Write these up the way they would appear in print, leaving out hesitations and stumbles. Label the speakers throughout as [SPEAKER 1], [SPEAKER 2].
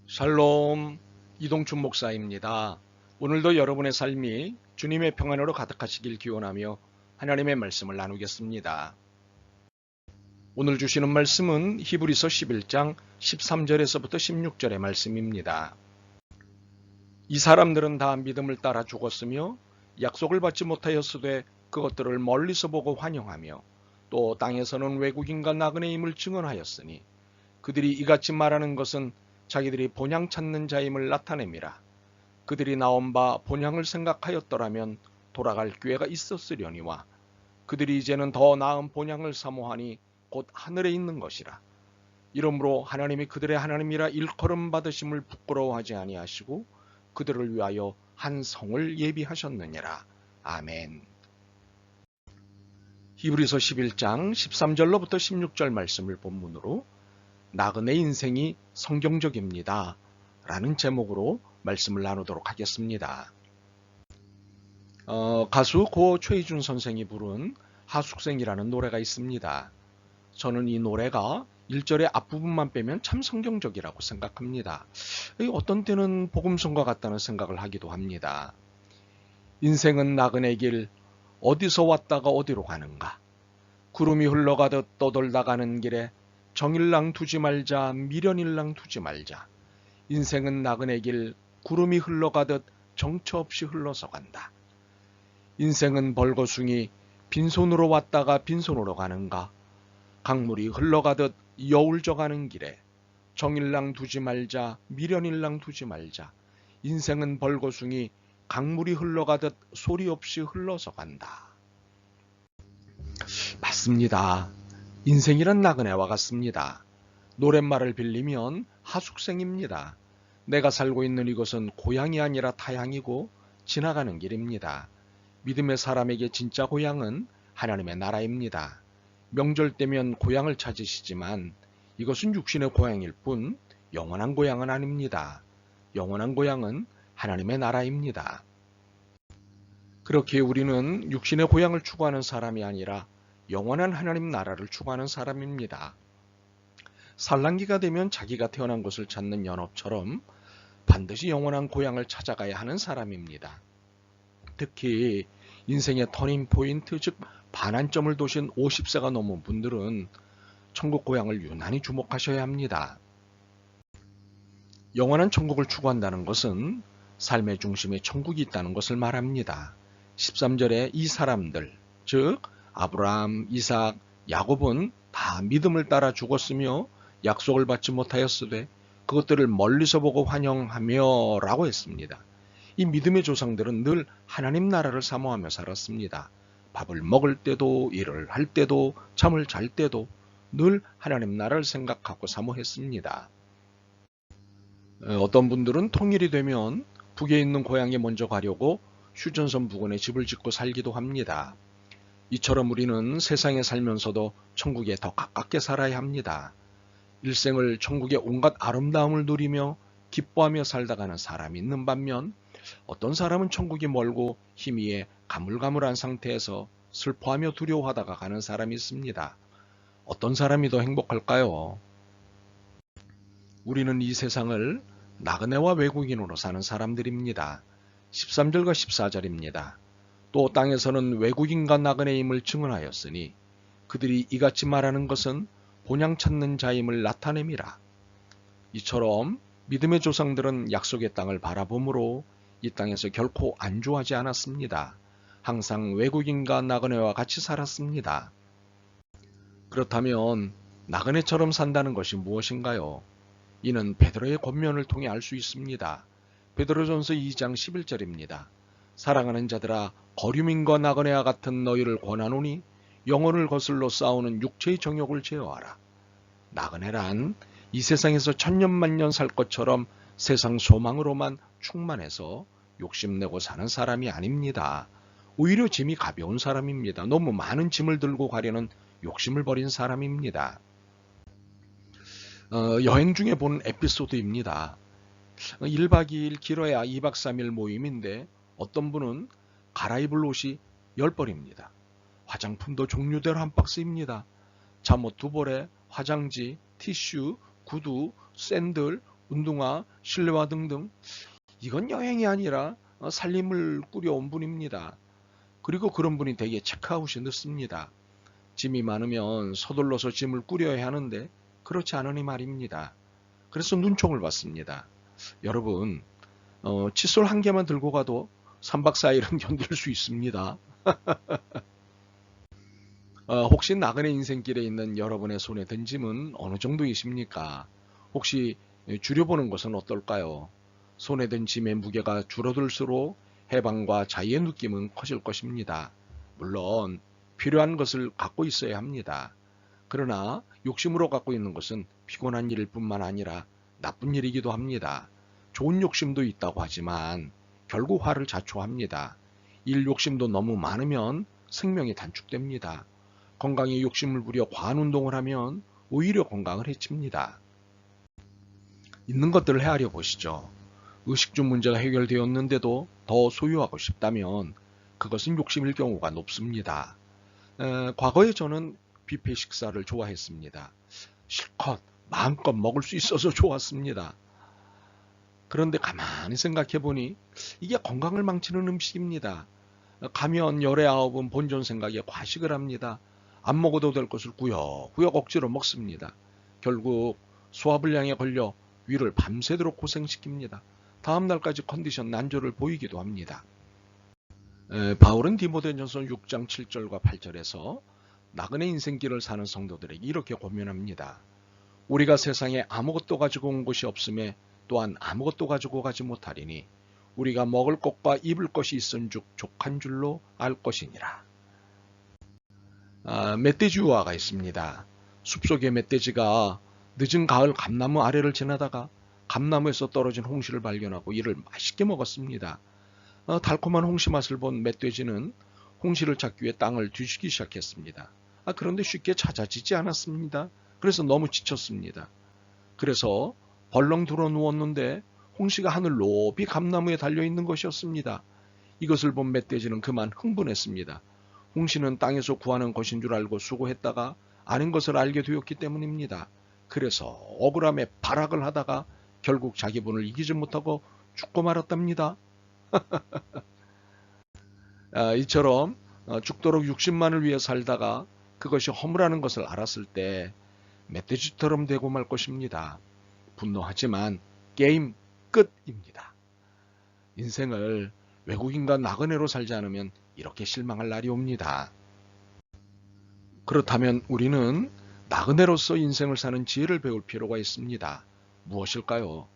[SPEAKER 1] 샬롬, 이동춘 목사입니다. 오늘도 여러분의 삶이 주님의 평안으로 가득하시길 기원하며 하나님의 말씀을 나누겠습니다. 오늘 주시는 말씀은 히브리서 11장 13절에서부터 16절의 말씀입니다. 이 사람들은 다 믿음을 따라 죽었으며 약속을 받지 못하였으되 그것들을 멀리서 보고 환영하며 또 땅에서는 외국인과 나그네임을 증언하였으니 그들이 이같이 말하는 것은 자기들이 본향 찾는 자임을 나타냄이라. 그들이 나온 바 본향을 생각하였더라면 돌아갈 기회가 있었으려니와 그들이 이제는 더 나은 본향을 사모하니 곧 하늘에 있는 것이라. 이러므로 하나님이 그들의 하나님이라 일컬음 받으심을 부끄러워하지 아니하시고 그들을 위하여 한 성을 예비하셨느니라. 아멘. 히브리서 11장 13절로부터 16절 말씀을 본문으로 나그네 인생이 성경적입니다 라는 제목으로 말씀을 나누도록 하겠습니다. 가수 고 최희준 선생이 부른 하숙생이라는 노래가 있습니다. 저는 이 노래가 1절의 앞부분만 빼면 참 성경적이라고 생각합니다. 어떤 때는 복음성과 같다는 생각을 하기도 합니다. 인생은 나그네 길, 어디서 왔다가 어디로 가는가. 구름이 흘러가듯 떠돌다 가는 길에 정일랑 두지 말자, 미련일랑 두지 말자. 인생은 나그네 길, 구름이 흘러가듯 정처 없이 흘러서 간다. 인생은 벌거숭이, 빈손으로 왔다가 빈손으로 가는가. 강물이 흘러가듯 여울져 가는 길에 정일랑 두지 말자, 미련일랑 두지 말자. 인생은 벌거숭이, 강물이 흘러가듯 소리 없이 흘러서 간다. 맞습니다. 인생이란 나그네와 같습니다. 노랫말을 빌리면 하숙생입니다. 내가 살고 있는 이곳은 고향이 아니라 타향이고 지나가는 길입니다. 믿음의 사람에게 진짜 고향은 하나님의 나라입니다. 명절 때면 고향을 찾으시지만 이것은 육신의 고향일 뿐 영원한 고향은 아닙니다. 영원한 고향은 하나님의 나라입니다. 그렇게 우리는 육신의 고향을 추구하는 사람이 아니라 영원한 하나님 나라를 추구하는 사람입니다. 산란기가 되면 자기가 태어난 곳을 찾는 연업처럼 반드시 영원한 고향을 찾아가야 하는 사람입니다. 특히 인생의 터닝 포인트, 즉 반환점을 도신 50세가 넘은 분들은 천국 고향을 유난히 주목하셔야 합니다. 영원한 천국을 추구한다는 것은 삶의 중심에 천국이 있다는 것을 말합니다. 13절에 이 사람들, 즉 아브라함, 이삭, 야곱은 다 믿음을 따라 죽었으며 약속을 받지 못하였으되 그것들을 멀리서 보고 환영하며 라고 했습니다. 이 믿음의 조상들은 늘 하나님 나라를 사모하며 살았습니다. 밥을 먹을 때도, 일을 할 때도, 잠을 잘 때도 늘 하나님 나라를 생각하고 사모했습니다. 어떤 분들은 통일이 되면 북에 있는 고향에 먼저 가려고 휴전선 부근에 집을 짓고 살기도 합니다. 이처럼 우리는 세상에 살면서도 천국에 더 가깝게 살아야 합니다. 일생을 천국의 온갖 아름다움을 누리며 기뻐하며 살다 가는 사람이 있는 반면 어떤 사람은 천국이 멀고 희미해 가물가물한 상태에서 슬퍼하며 두려워하다가 가는 사람이 있습니다. 어떤 사람이 더 행복할까요? 우리는 이 세상을 나그네와 외국인으로 사는 사람들입니다. 13절과 14절입니다. 또 땅에서는 외국인과 나그네임을 증언하였으니 그들이 이같이 말하는 것은 본향 찾는 자임을 나타냄이라. 이처럼 믿음의 조상들은 약속의 땅을 바라보므로 이 땅에서 결코 안주하지 않았습니다. 항상 외국인과 나그네와 같이 살았습니다. 그렇다면 나그네처럼 산다는 것이 무엇인가요? 이는 베드로의 권면을 통해 알 수 있습니다. 베드로전서 2장 11절입니다. 사랑하는 자들아 거류민과 나그네와 같은 너희를 권하노니 영혼을 거슬러 싸우는 육체의 정욕을 제어하라. 나그네란 이 세상에서 천년만년 살 것처럼 세상 소망으로만 충만해서 욕심내고 사는 사람이 아닙니다. 오히려 짐이 가벼운 사람입니다. 너무 많은 짐을 들고 가려는 욕심을 버린 사람입니다. 여행 중에 본 에피소드입니다. 1박 2일 길어야 2박 3일 모임인데 어떤 분은 갈아입을 옷이 10벌입니다. 화장품도 종류대로 한 박스입니다. 잠옷 2벌에 화장지, 티슈, 구두, 샌들, 운동화, 실내화 등등. 이건 여행이 아니라 살림을 꾸려온 분입니다. 그리고 그런 분이 되게 체크아웃이 늦습니다. 짐이 많으면 서둘러서 짐을 꾸려야 하는데 그렇지 않으니 말입니다. 그래서 눈총을 받습니다. 여러분, 칫솔 한 개만 들고 가도 3박 4일은 견딜 수 있습니다. 혹시 나그네 인생길에 있는 여러분의 손에 든 짐은 어느 정도이십니까? 혹시 줄여보는 것은 어떨까요? 손에 든 짐의 무게가 줄어들수록 해방과 자유의 느낌은 커질 것입니다. 물론 필요한 것을 갖고 있어야 합니다. 그러나 욕심으로 갖고 있는 것은 피곤한 일일 뿐만 아니라 나쁜 일이기도 합니다. 좋은 욕심도 있다고 하지만 결국 화를 자초합니다. 일 욕심도 너무 많으면 생명이 단축됩니다. 건강에 욕심을 부려 과한 운동을 하면 오히려 건강을 해칩니다. 있는 것들을 헤아려 보시죠. 의식주 문제가 해결되었는데도 더 소유하고 싶다면 그것은 욕심일 경우가 높습니다. 과거에 저는 뷔페 식사를 좋아했습니다. 실컷 마음껏 먹을 수 있어서 좋았습니다. 그런데 가만히 생각해 보니 이게 건강을 망치는 음식입니다. 가면 열의 아홉은 본전 생각에 과식을 합니다. 안 먹어도 될 것을 구역구역 억지로 먹습니다. 결국 소화불량에 걸려 위를 밤새도록 고생시킵니다. 다음 날까지 컨디션 난조를 보이기도 합니다. 바울은 디모데전서 6장 7절과 8절에서 나그네 인생길을 사는 성도들에게 이렇게 권면합니다. 우리가 세상에 아무것도 가지고 온 것이 없음에 또한 아무것도 가지고 가지 못하리니 우리가 먹을 것과 입을 것이 있은즉 족한 줄로 알 것이니라. 멧돼지 유화가 있습니다. 숲속의 멧돼지가 늦은 가을 감나무 아래를 지나다가 감나무에서 떨어진 홍시를 발견하고 이를 맛있게 먹었습니다. 달콤한 홍시 맛을 본 멧돼지는 홍시를 찾기 위해 땅을 뒤지기 시작했습니다. 그런데 쉽게 찾아지지 않았습니다. 그래서 너무 지쳤습니다. 그래서 벌렁 들어 누웠는데 홍시가 하늘 높이 감나무에 달려있는 것이었습니다. 이것을 본 멧돼지는 그만 흥분했습니다. 홍시는 땅에서 구하는 것인 줄 알고 수고했다가 아닌 것을 알게 되었기 때문입니다. 그래서 억울함에 발악을 하다가 결국 자기 분을 이기지 못하고 죽고 말았답니다. 이처럼 죽도록 60만을 위해 살다가 그것이 허무라는 것을 알았을 때 멧돼지처럼 되고 말 것입니다. 분노하지만 게임 끝입니다. 인생을 외국인과 나그네로 살지 않으면 이렇게 실망할 날이 옵니다. 그렇다면 우리는 나그네로서 인생을 사는 지혜를 배울 필요가 있습니다. 무엇일까요?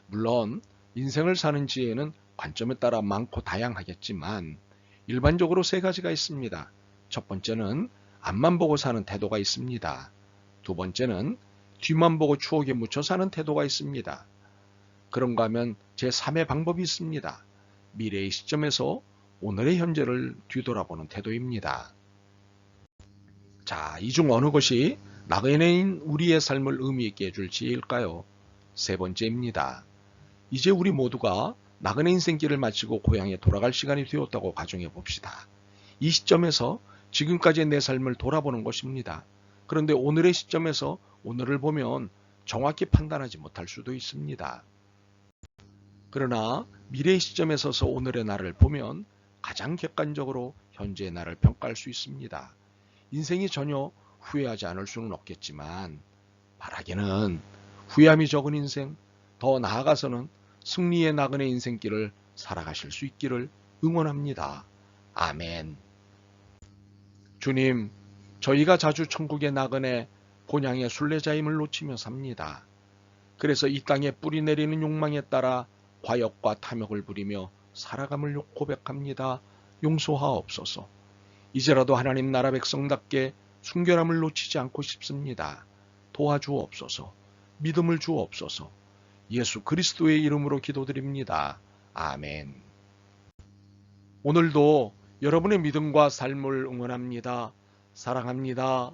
[SPEAKER 1] 물론 인생을 사는 지혜는 관점에 따라 많고 다양하겠지만 일반적으로 세 가지가 있습니다. 첫 번째는 앞만 보고 사는 태도가 있습니다. 두 번째는 뒤만 보고 추억에 묻혀 사는 태도가 있습니다. 그런가 하면 제3의 방법이 있습니다. 미래의 시점에서 오늘의 현재를 뒤돌아보는 태도입니다. 자, 이 중 어느 것이 나그네인 우리의 삶을 의미있게 해줄 지혜일까요? 세 번째입니다. 이제 우리 모두가 나그네 인생길을 마치고 고향에 돌아갈 시간이 되었다고 가정해 봅시다. 이 시점에서 지금까지의 내 삶을 돌아보는 것입니다. 그런데 오늘의 시점에서 오늘을 보면 정확히 판단하지 못할 수도 있습니다. 그러나 미래의 시점에 서서 오늘의 나를 보면 가장 객관적으로 현재의 나를 평가할 수 있습니다. 인생이 전혀 후회하지 않을 수는 없겠지만 바라기는 후회함이 적은 인생, 더 나아가서는 승리의 나그네 인생길을 살아가실 수 있기를 응원합니다. 아멘. 주님, 저희가 자주 천국의 나그네 본향의 순례자임을 놓치며 삽니다. 그래서 이 땅에 뿌리 내리는 욕망에 따라 과욕과 탐욕을 부리며 살아감을 고백합니다. 용서하옵소서. 이제라도 하나님 나라 백성답게 순결함을 놓치지 않고 싶습니다. 도와주옵소서. 믿음을 주옵소서. 예수 그리스도의 이름으로 기도드립니다. 아멘. 오늘도 여러분의 믿음과 삶을 응원합니다. 사랑합니다.